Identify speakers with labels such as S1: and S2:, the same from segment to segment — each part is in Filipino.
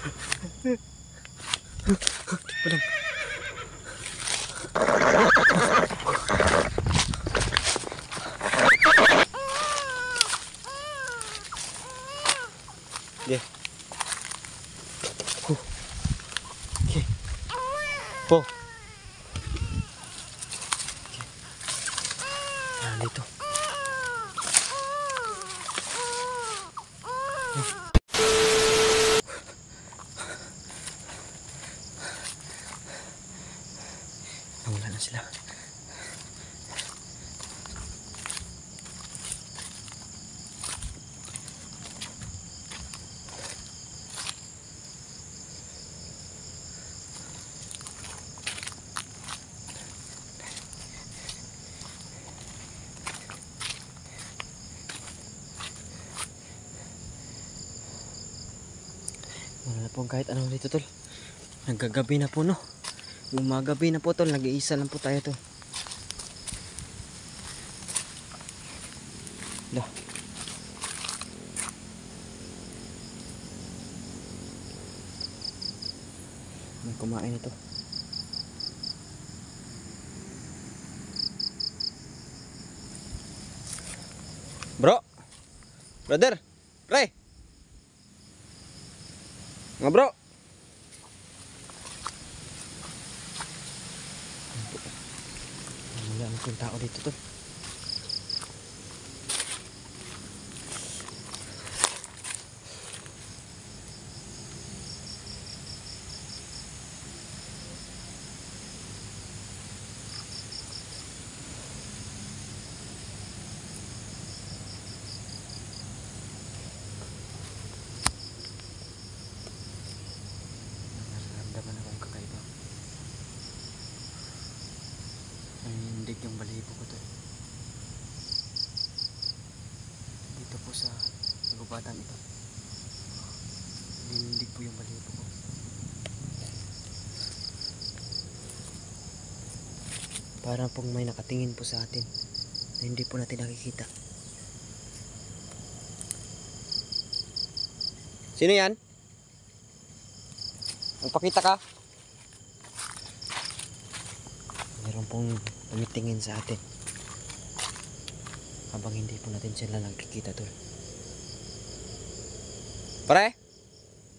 S1: Walang. Okay. Okay. Po. Okay. Dito. Nawala na sila. Wala na po kahit anong dito tol. Naggagabi na po no. Gumagabi na po tol. Nag-iisa lang po tayo tol. Dah. May kumain ito. Bro. Brother. Pre. Mga bro. Wala akong tao dito tol. Nararamdaman akong kakaiba. Nangindig yung balibo ko tol. Dito po sa nagubatan ito. Nangindig po yung balibo ko. Parang pong may nakatingin po sa atin na hindi po natin nakikita. Sino yan? Magpakita ka. Meron pong tumitingin sa atin habang hindi po natin sila nakikita tol. Pre?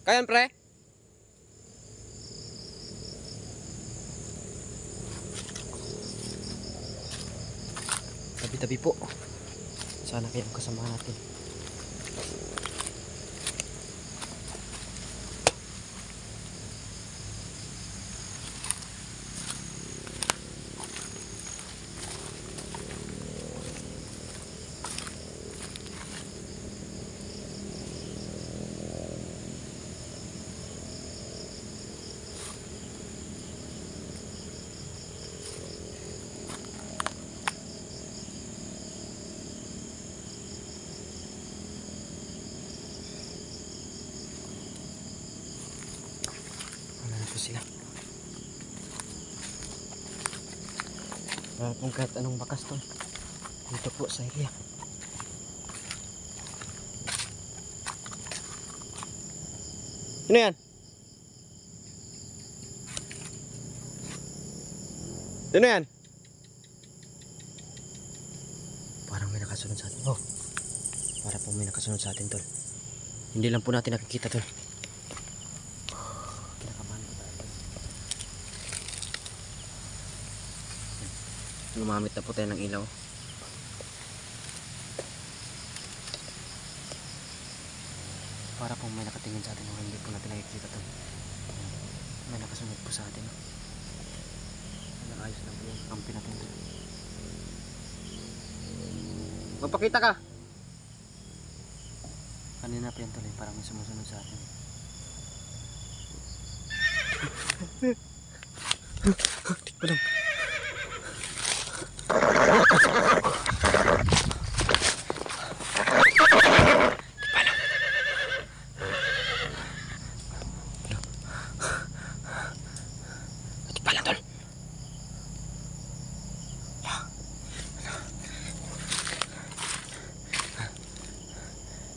S1: Kayan pre? Tabi-tabi po. Sana kayo kasama natin. Sila. Wala pong kahit anong bakas to dito po sa area. Sino yan? Sino yan? Parang may nakasunod sa atin. Oh, para po may nakasunod sa atin tol. Hindi lang po natin nakikita tol. Gumamit na po tayo ng ilaw. Para po may nakatingin sa atin o hindi po natin nakikita to. May nakasunod po sa atin. Nakayos lang po yung kampi natin to. Magpakita ka! Kanina pa yan tuloy, parang may sumusunod sa atin. Tik pa lang.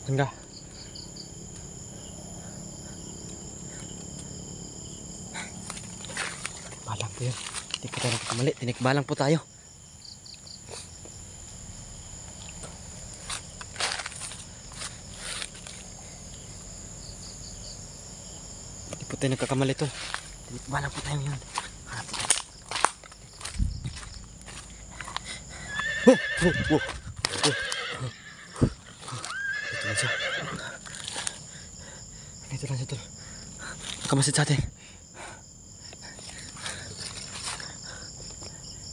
S1: Enggak. Ayun, hindi po tayo nagkakamali. Tinikbalang po tayo. Hindi po tayo nagkakamali tol. Tinikbalang po tayo yun. Hanap tayo. Dito lang siya. Dito lang siya tol. Nakamasid sa atin.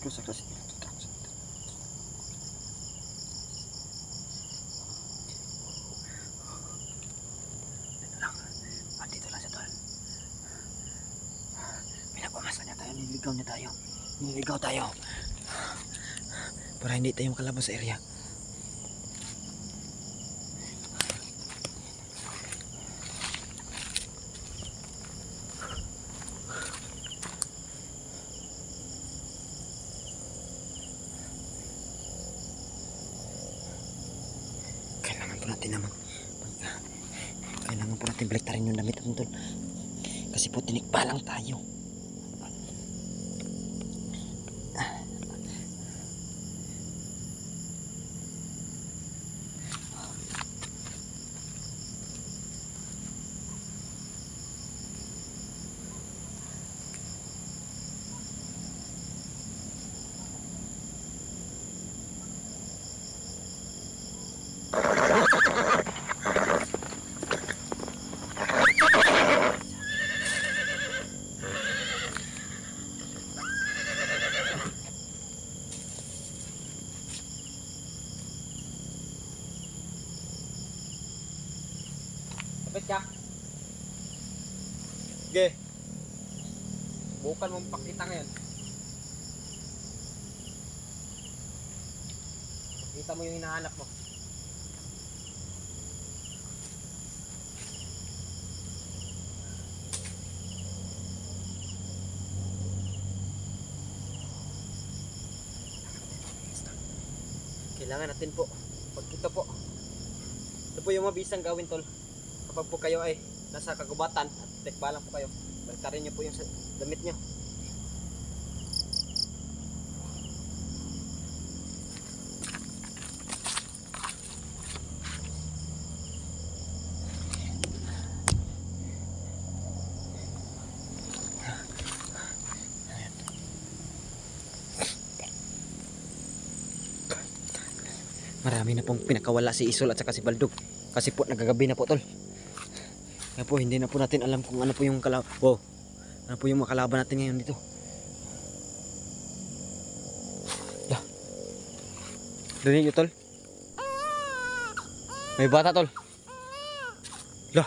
S1: Close sa kasi. Dito lang. Dito lang siya tol. Pinagpamasa niya tayo. Nililigaw niya tayo. Nililigaw tayo. Para hindi tayo makalabas sa area. Kailangan po natin baliktarin yung damit natin tol. Kasi po tinikba lang tayo.
S2: Kapit ka. Sige. Bukan mong pakita ngayon. Pakita mo yung hinahanap mo. Kailangan natin po pagkita po. Ito po yung mabisang gawin tol. Kapag po kayo ay nasa kagubatan at tekbalang po kayo, baliktarin nyo po yung damit nyo.
S1: Marami na pong pinakawala si Isol at saka si Baldog. Kasi po nagagabi na po tol. Kaya po hindi na po natin alam kung ano po yung ano po yung makalaban natin ngayon dito. Ya. Dali nyo tol. May bata tol. Lah.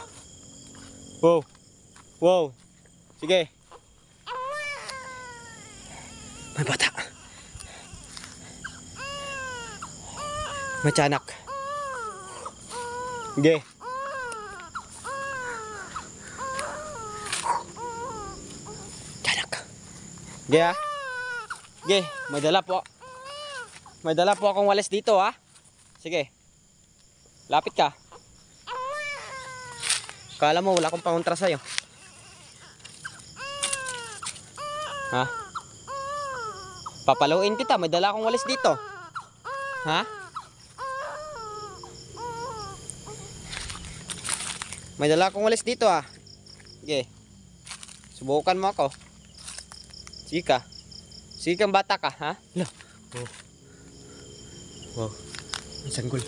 S1: Wow. Wow. Sige. May bata. May tiyanak. Sige. Tiyanak. Sige ha. Sige. May dala po. May dala po akong walis dito ha. Sige. Lapit ka. Kala mo wala akong pangontra sa'yo. Ha? Papaluin kita. May dala akong walis dito. Ha? May dala akong walis dito ah. Sige. Subukan mo ako. Sige ka. Sige kang bata ka ha. Lah. Oh. Wow. May sanggol.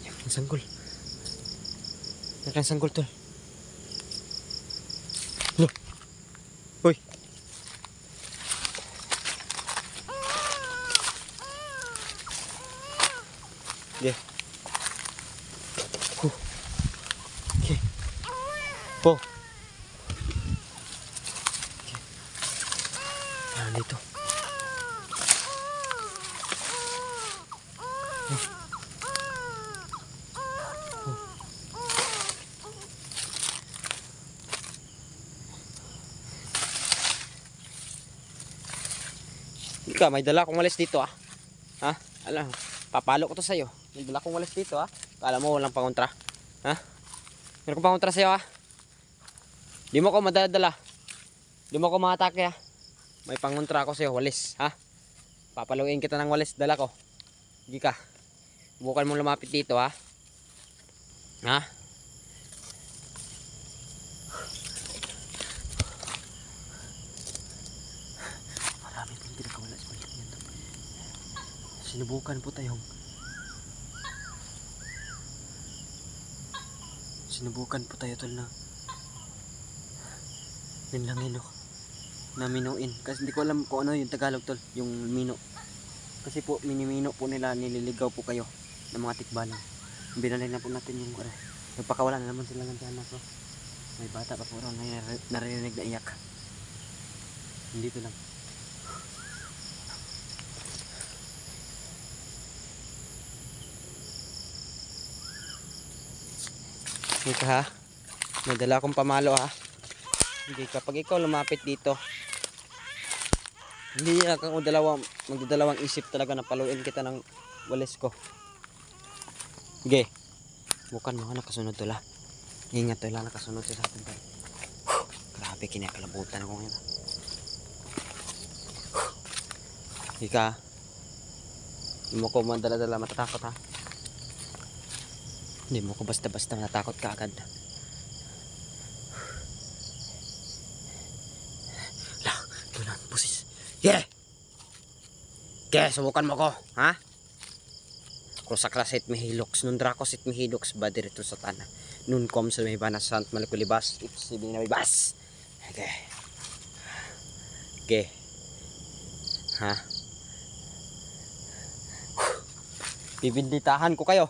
S1: May sanggol. May sanggol tol. Lah. Hoy. Sige. Okay. Po. Okay. Yan dito. Ika, may dala akong walis dito ah. Ha? Alam, papalo ko to sa'yo. May dala akong walis dito ah. Kala mo walang pangontra. Ha? Meron ko pangontra sa'yo ah. Di mo ko madadala. Di mo ko makatake ah. May pangontra ako sa'yo, walis, ha? Papaluin kita ng walis, dala ko. Sige ka. Subukan mong lumapit dito, ha? Ha? Marami pong pinakawala sa balik niyan. Sinubukan po tayong tol na ninlangin o na minuin, kasi hindi ko alam kung ano yung Tagalog tol, yung mino, kasi po minimino po nila, nililigaw po kayo ng mga tikbalang. Binalay na po natin yung nagpakawala na naman sila ng tiyanak. So may bata pa po ron na narinig na iyak. Dito lang. Dito ha, may dala akong pamalo ha. Hindi, kapag ikaw lumapit dito, hindi kang magdadalawang isip talaga na paluin kita ng walis ko. Sige, bukan mo nakasunod tol ha. Ingat tol ha, nakasunod sa atin tol. Grabe, kinakalabutan ako ngayon. Ika, hindi mo ko madala-dala matatakot ha. Hindi mo ko basta-basta natakot ka agad. Lah, ito lang, busis. Yeah! Okay, subukan mo ko, ha? Kusakla sit mihiloks, nun drako sit mihiloks, badir ito sa tanah. Nun kom sa may banas sant malikulibas, ipsibing na may bas. Okay. Okay. Ha? Bibinditahan ko kayo.